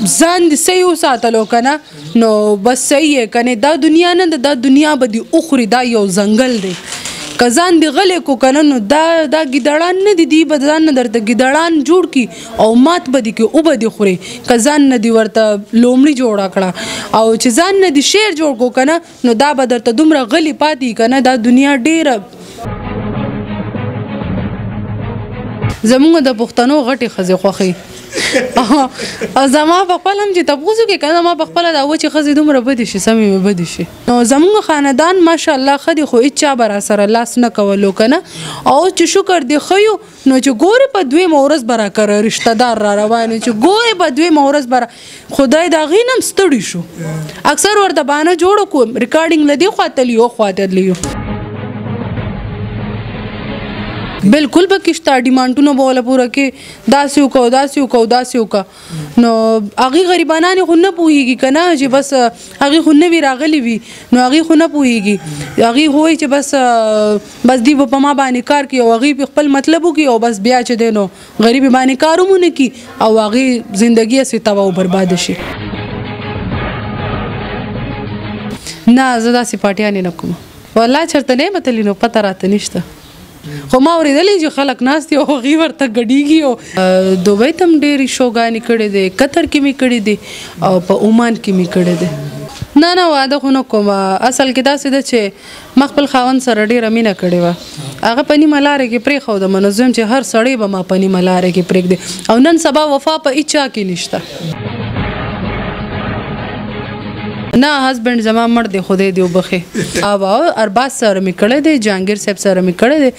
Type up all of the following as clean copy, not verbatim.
ځان دې صحیح وساتلو که نه نو بس صحیح یې کنې دا دنیا نه ده دا دنیا به دې وخوري دا یو ځنګل دی که ځان دې غلی کو که نه نو دا ګیدړان نه دي دوی به ځان نه درته ګیدړان جوړ کړي او مات به دې کړي اوبه دې خوري که ځان نه دې ورته لومړي جوړه کړه او چې ځان نه دې شعر جوړ کو که نه نو دا به درته دومره غلي پاتې که نه دا دنیا ډېره زمونږ د پښتنو غټې ښځې خوښوي زما په خپل هم چې تپوس وکړي که نه ما په خپله دا وچې ښځې دومره بدې شي سمې مې بدې شي نو زمونږ خاندان ماشاءالله ښه دي خو هېچا به راسره لاس نه کولو که نه او چې شکر دې ښه یو نو چې ګورې په دویمه ورځ به راکره رشته دار را روان چې ګورې په دویمه ورځ به خدای د هغې نه هم ستړي شو اکثر ورته بهانه جوړه کړو ریکارډینګ له دې خوا تلي او خوا تلي بالکل به کشته ډیمانډونه به وله پوره کې داسې وکړو داسې وکړو داسې وکړه نو هغې غریبانانې خو نه پوهېږي که نه چې بس هغې خو نوي راغلي وي نو هغې خو نه پوهېږي هغې خو وایي چې بس دوی به په ما باندې کار کوي او هغې په خپل مطلب وکړي او بس بیا چې دی نو غریبې باندې کار هم ونه کړي او هغې زندګي هسې تباه او برباده شي نه زه داسې پاټیانې نه کوم والله چېرته نه یم تللي نو پته راته نشته خو ما اورېدلی چې خلک ناست دي او هغې ورته ګډېږي او دوبۍ ته هم ډېرې شوګانې کړې دي قطر کې مې کړې دي او په عمان کې مې کړې دي نه واده خو نه کوم اصل کې داسې ده چې ما خپل خاوند سره ډېره مینه کړې وه هغه په نیمه لارې کې پرېښودم نو زه یم چې هر سړی به ما په نیمه لارې کې پرېږدي او نن سبا وفا په هېچا کې نشته نه هسبند زما مړ دی خدای دې وبخي او ارباز سره مې کړی دی جهانګیر صاحب سره مې کړی دی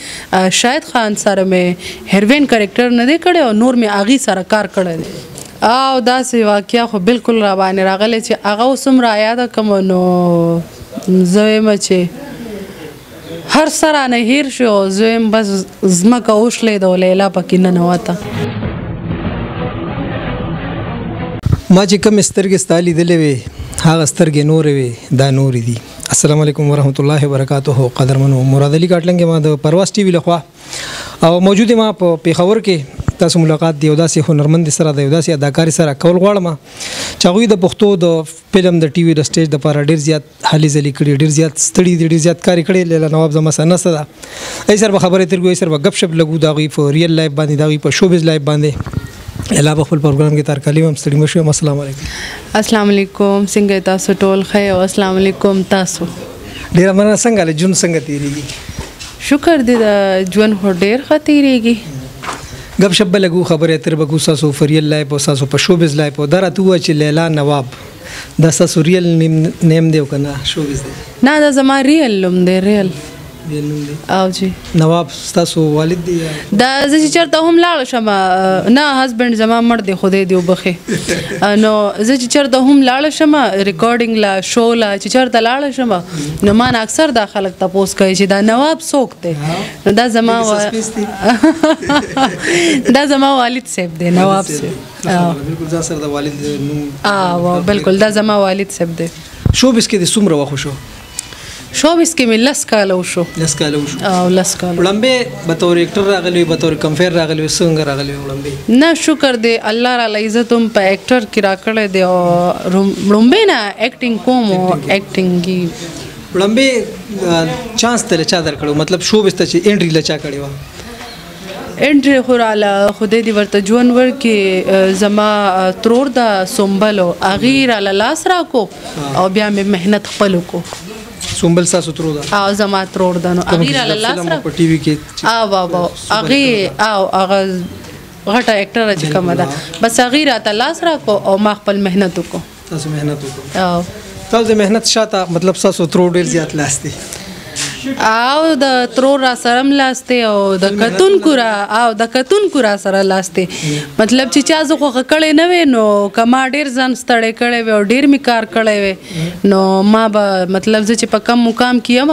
شاهد خان سره مې هیروین کریکټر نه دی کړی او نور مې هغې سره کار کړی دی او داسې واقعه خو بالکل را باندې راغلی چې هغه اوس هم رایاده کړم نو زه یم چې هر څه رانه هیر شو او زه یم بس ځمکه وشلېده او لیلا پکې ننوته ما چې کوم سترګې ستا لیدلې وې هغه سترګې نورې وې دا نورې دي السلام علیکم ورحمت الله وبرکاته قدرمنو مراد علي کاټلنګ ما د پرواز ټي وي لخوا او موجود ما په پیښور کې تاسو ملاقات دی او داسې هنرمند سره د یو داسې اداکار سره کول غواړم چې هغوی د پښتو د فلم د ټي وي د سټیج دپاره ډېر زیات هلې ځلې کړي ډېر زیات ستړي دي ډېر زیات کارې کړي لیلا نواب زما سره نسته ده ای سر به خبرې ترګو ای سر به گپ شپ لګو د هغوی په ریل لایف باندې د هغوی په شوبز لایف باندې الا په خپل پروګرام کې تر کلیم هم ستړي مشو السلام علیکم السلام علیکم څنګه تاسو ټول ښه او السلام علیکم تاسو ډېره مننه څنګه له ژوند څنګه تېرېږي شکر دی د ژوند خو ډېر ښه تېرېږي گپ شپ به لګو خبرې اترې به کوو ستاسو په ریل لایف او ستاسو په شوبز لایف او دا راته ووایه چې لیلا نواب دا ستاسو ریل نیم دی او که نه شوبز دی نه دا زما ریل نوم دی ریل او جی نواب ستاسو والد دی دا زه چې چېرته هم لاړه شم نه هسبند زما مړ دی خدای دې وبخې نو زه چې چېرته هم لاړه شم ریکارډینګ لا شو لا چې چېرته لاړه شم نو ما نه اکثر دا خلک تپوس کوي چې دا نواب څوک دی نو دا زما والد صاحب دی نواب صاحب بالکل دا سره د والد نوم بالکل دا زما والد صاحب دی شوبز کې د څومره وخت شو شوبز کې مې 10 کاله وشو 10 کاله وشو او 10 کاله وړاندې به تور اکټر راغلی به تور کمفیر راغلی څنګه راغلی وړاندې نه شکر دی الله را عزت هم په اکټر کې راکړی دی او وړاندې نه اکټینګ کوم او اکټینګ کې وړاندې چانس ته چا درکړو مطلب شوبز ته چې انټری لچا کړی و انټری خو راله خدای دې ورته ژوند ورکړي زما ترور د سنبل هغې راله لاس راکو او بیا مې محنت خپل وکړو سنبل ستاسو ترور ده او زما ترور ده نو هغې راله لاس راکو په ټي وي کې هغې هغه غټه اکټره چې کومه ده بس هغې راته لاس راکو او ما خپل محنت وکړو تاسو محنت وکړو تاسو د محنت شاته مطلب تاسو ترور ډېر زیات لاس دی او د ترور را سره هم لاس دی او د کتونکو را سره لاس دی مطلب چې چا زه خوښه کړی نه وی نو که ما ډېر ځان ستړی کړی وی او ډېر مې کار کړی وی نو ما به مطلب زه چې په کم مقام کې یم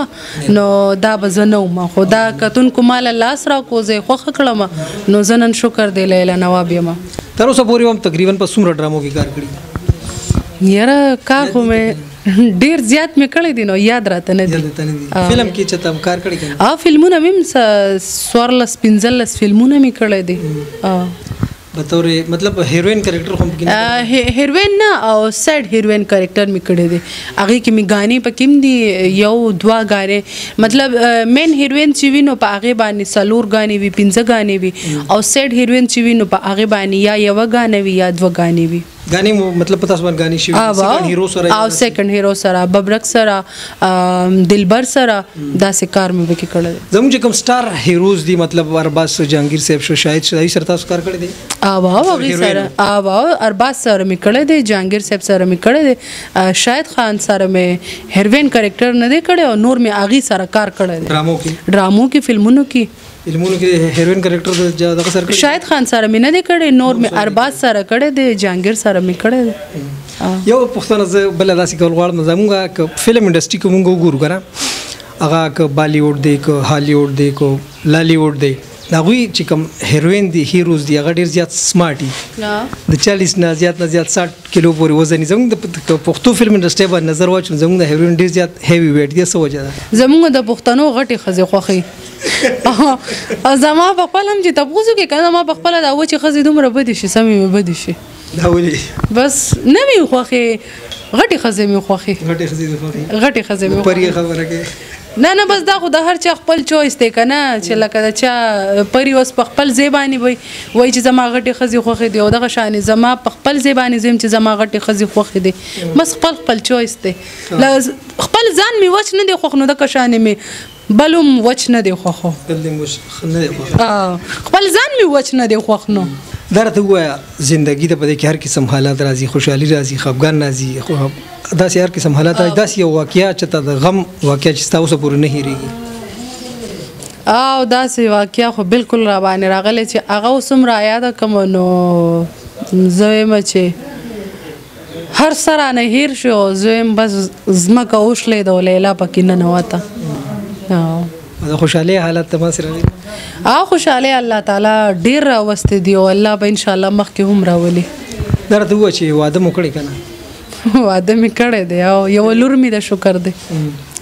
نو دا به زه نه وم خو دا کتونکو ما له لاس راکړو زه یې خوښه کړم نو زه نن شکر دی لیلا نواب یم تر اوسه پورې هم تقریبا په څومره ډرامو کې کار کړي یاره کار خو مې ډیر زیات مې کړی دي نو یاد راته نه دي فلم کې چې تم کار کړی کنه فلمونه مې 14-15 فلمونه مې کړی دي بطور مطلب هیروین کریکټر خو کې هیروین نه او سیډ هیروین کریکټر می کړی دی هغه کې می غانې پکې دی یو دوا غانې مطلب مین هیروین چې وینو په هغه باندې سلور غانې وی 15 غانې وی او سیډ هیروین چې وینو په هغه باندې یا یو غانې وی یا دوا غانې وی غانې مطلب پتاس باندې غانې شي سیکنډ هیرو سره او سیکنډ هیرو سره ببرک سره دلبر سره دا سکار مې وکي کړل زموږ کوم سٹار هیروز دی مطلب ارباز جهانگیر صاحب شو شاید شای سره تاسو کار کړی دی او سره ارباز سره مې کړی دی جهانگیر صاحب سره مې کړی دی شاید خان سره مې هیروین کریکټر نه دی کړی او نور مې اغي سره کار کړی دی ډرامو کې فلمونو کې هیروین کریکټر دغه سره شاید خان سره مې نه دی کړی نور مې ارباز سره کړی دی جهانگیر سره مې کړی دی یو پښتنه زه بل داسې کول غواړم زموږه فلم انډستری کې مونږ وګورو کنه هغه ک بالیوډ دی ک هالیوډ دی ک لالیوډ دی هغوی چې کوم هیروین دی هیروز دی هغه ډیر زیات سمارټ دي د 40 نه زیات 60 کیلو پورې وزن زموږ د پښتو فلم انډستری باندې نظر واچو زموږ د هیروین ډیر زیات هیوی ویټ دی څه وجه ده زموږ د پښتنو غټي خزي خوخي زما په خپل هم چې تاسو کې کنه ما په خپل دا و چې خزي دومره بده شي سمې بده شي دا ولي بس نه می خوخي غټي خزي می خوخي غټي خزي می پرې خبره کې نه بس دا خو د هر چا خپل چويس دی کنه چې لکه دا چا پری اوس په خپل زیبانی وای چې زما غټي خزي خوخي دی او دغه شان زما په خپل زیبانی زم چې زما غټي خزي خوخي دی بس خپل چويس دی خپل ځان می وچ نه دی خوخ نو د کشانې می بلوم وچ نه دی خوخو خپل ځان می وچ نه دی خوخ نو درته وایا زندگی ته په کې هر قسم حالات راځي خوشحالي راځي خفګان راځي خو داسې هر قسم حالات راځي داسې یو واقعیا چې ته د غم واقعیا چې تاسو پورې نه هېریږي او داسې واقعیا خو بالکل را باندې راغلی چې هغه اوس هم را یاده کوم نو زه وایم چې هر سره نه هیر شو زه وایم بس ځمکه وشلېده او لیلا پکې ننوته د خوشحالۍ حالت ته ما سره خوشحالۍ الله تعالی ډېر راوستې دي او الله به انشاءالله مخکې هم راولي درته ووایه چې واده مو کړی که نه واده مې کړی دی او یوه لور مې د شکر دی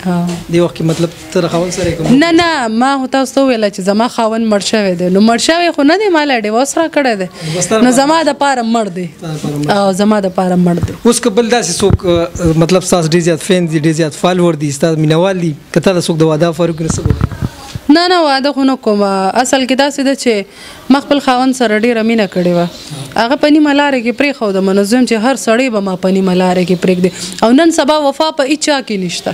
دې وخت کې مطلب ته د خاوند سره کوم نه ما خو تاسو ته وویله چې زما خاوند مړ شوی دی نو مړ شوی خو نه دی ما له ډیوورس را کړی دی نو زما دپاره مړ دی او زما دپاره مړ دی اوس که بل داسې څوک مطلب ستاسو ډېر زیات فین دي ډېر زیات فالوور دي ستاسو مینوال دي که تا د څوک د واده افر وکړي څه به نه واده خو نه کوم اصل کې داسې ده چې ما خپل خاوند سره ډېره مینه کړې وه هغه په نیمه لارې کې پرېښوده منه زه یم چې هر سړی به ما په نیمه لارې کې پرېږدي او نن سبا وفا په هېچا کې نشته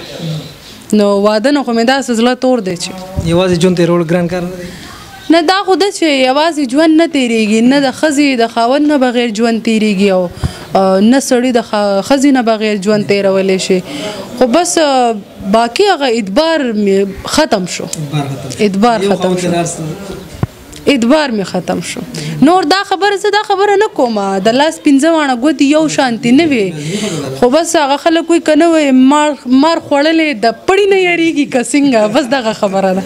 نو واده نه خو مې داسې زړه تور دی چې یوازې ژوند تېرول ګران کار نه دی نه دا خو ده چې یوازې ژوند نه تېرېږي نه د ښځې د خاوند نه بغیر ژوند تېرېږي او نه سړي د ښځې نه بغیر ژوند تېرولی شي خو بس باقي هغه ادبار مې ختم شو ادبار مې ختم شو نور دا خبره نه کومه د لاس 15 واڼه ګوتې یو شانتي نه وي خو بس هغه خلک وایي که نه وایي مار خوړلې د پړي نه یریږي که څنګه بس دغه خبره ده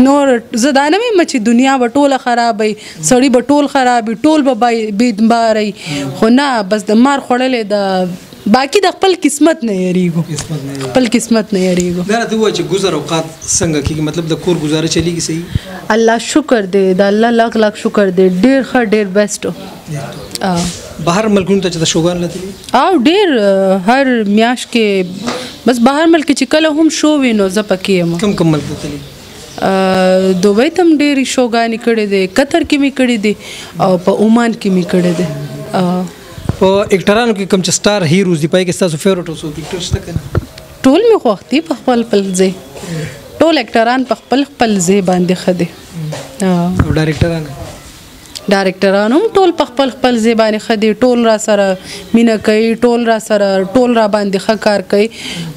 نور زه دا نه وایم چې دنیا به ټوله خرابوي سړي به ټول خرابوي ټول به بېدمباروي خو نه بس د مار خوړلې د باقي د خپل قسمت نه یریږو خپل قسمت نه یریږو دا راته ووایه چې ګذر اوقات څنګه کېږي مطلب د کور ګزاره چلیږي صحیح الله شکر دی د الله لاک شکر دی ډېر ښه ډېر بیسټ بهر ملکونو ته چې د شوګان لتلی او ډېر هر میاشت کې بس بهر ملک چې کله هم شو وي نو زه پکې یم کوم ملک ته تللی دوبۍ ته هم ډېرې شوګانې کړې دي قطر کې مې کړې دي او په عمان کې مې کړې دي په اکټرانو کې کوم چې سٹار هیروز دی پای کې تاسو فیورټ اوسو اکټر شته کنه ټول می خوښ دي په خپل ځای ټول اکټران په خپل ځای باندې خدي او ډایرکټران هم ټول په خپل ځای باندې خدي ټول را سره مینه کوي ټول را باندې ښه کار کوي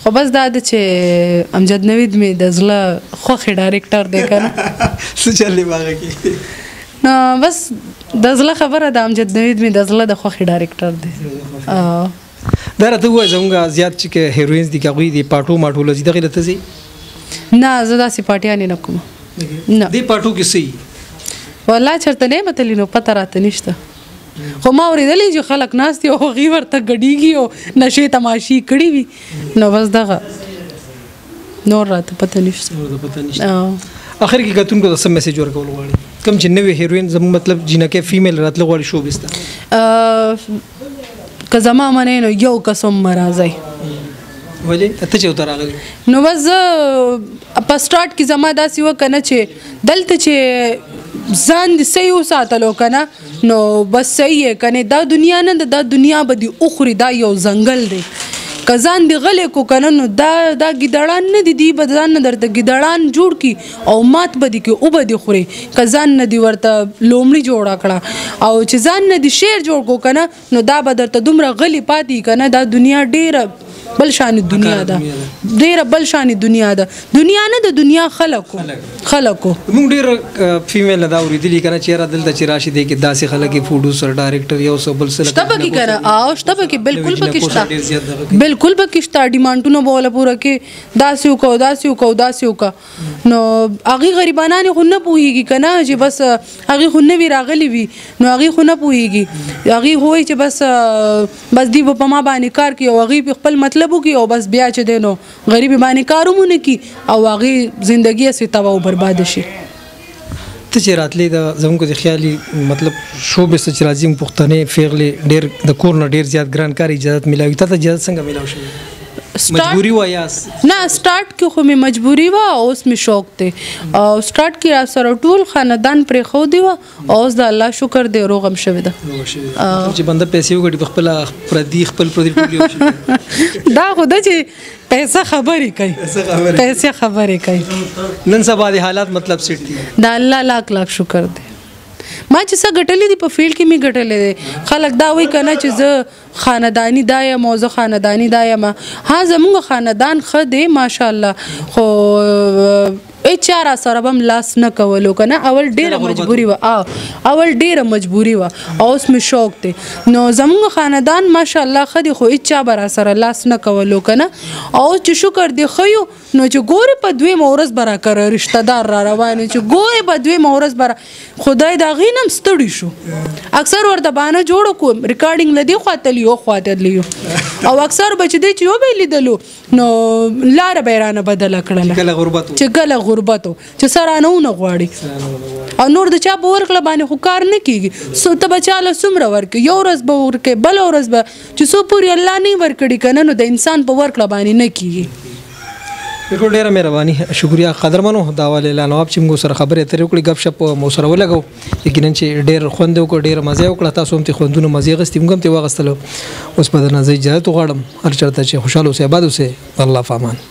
خو بس دا ده چې امجد نوید می د زړه خوښ ډایرکټر دی کنه څه چلې باغه کې نو بس د زړه خبره د امجد نوید می د زړه د خوښ ډایرکټر دی دا راته ووایه زموږ زیات چې هیروینز دي که هغوی دي پاټو ماټو لځي دغې ته ځي نه زه داسې پاټیانې نه کوم نه دې پاټو کې څه والله چېرته نه یم تللي نو پته راته نشته خو ما اورېدلی چې خلک ناست دي او هغوی ورته ګډېږي او نشې تماشې کړي وي نو بس دغه نور راته پته نشته اخر کې کتونکو ته څه میسیج ورکول غواړي کم چې نوې هیروین زموږ مطلب جنکه فیمیل راتله غواړي شو بسته که زما منې نو یو قسم مرازي ولې ته چې وتر راغلی نو بس په سٹارټ کې زما داسې وکنه چې دلته چې ځان دې صحیح وساتلو کنه نو بس صحیح کنه دا دنیا نه دا دنیا به دی اخري دا یو ځنګل دی کزان دی غلې کو کنه نو دا ګیدړان نه دي به ځان نه درته ګیدړان جوړ کی او مات بدی کې او بدی خوري کزان نه دی ورته لومړی جوړا کړه او چې ځان نه دی شیر جوړ کو کنه نو دا به درته دومره غلی پاتې کنه دا دنیا ډیره بل شان دنیا ده ډیره بل شان دنیا ده دنیا نه د دنیا خلکو موږ ډیر فیمیل دا اوریدلی کنه چې را دلته چې راشي دی کې داسې خلک پروډوسر ډایرکټر یو څه بل څه شته کې کنه او شته کې بالکل پکشتا بالکل پکشتا ډیمانډونو بوله پوره کې داسې وکاو نو هغه غریبانان خو نه پوهیږي کنه چې بس هغه خو نه وی راغلی وي نو هغه خو نه پوهیږي هغه هوای چې بس دی په ما باندې کار کوي او هغه خپل مطلب کی او بس بیا چې دینو غریبی باندې کارومونه کی او هغه ژوندۍ سي تباہ او برباد شي ته چې راتلې د زموږ د خیالي مطلب شو به چې راځي پښتنې فیغلې ډېر د کور نه ډېر زیات ګران کار اجازه ملاوي ته اجازه څنګه ملاوي شي مجبوری و یا نه سٹارټ کې خو می مجبوری و او اوس می شوق ته او سٹارټ کې را سره ټول خاندان پر خو دی و او اوس د الله شکر دی روغم شوی ده چې بنده پیسې وګړي خپل خپل ټول دا خو د چې پیسې خبرې کوي نن سبا د حالات مطلب سیټ دي دا الله لاک شکر دی ما چې څه ګټلې دي په فیلډ کې می ګټلې دي خلک دا وایي کنه چې زه خاندانی دایم موزه خاندانی دایم ها زموږ خاندان خه دی ماشاءالله خو اچارا سره بم لاس نه کولو کنه اول ډیره مجبوری و او اوس می شوق ته نو زموږ خاندان ماشاءالله خدي خو اچا برا سره لاس نه کولو کنه او چې شکر دی خو نو چې ګوره په دوی مورز برا کړ رشتہ دار را روان چې ګوره په دوی مورز برا خدای دا غینم ستړي شو اکثر ورته باندې جوړ کو ریکارډینګ لدی خواته لیو او اکثر بچ دی چې یو به لیدلو نو لار بیرانه بدل کړل چې غربت چې سره نه غواړي او نور د چا په ورکړه باندې خو کار نه کیږي سو ته بچاله سمره ورکه یو ورځ به ورکه بل ورځ به چې سو پوری الله نه ورکړي کنه نو د انسان په ورکړه باندې نه کیږي بالکل ډیره مهرباني شکریا قدرمنو دا ولې نواب چې موږ سره خبرې اترې وکړي غب شپ مو سره ولګو یقینا چې ډیر خوند وکړ ډیر مزه وکړه تاسو هم ته خوندونه مزه غستې موږ هم ته واغستلو اوس په دغه ځای اجازه غواړم هر چرته چې خوشاله اوسې آباد اوسې الله فامان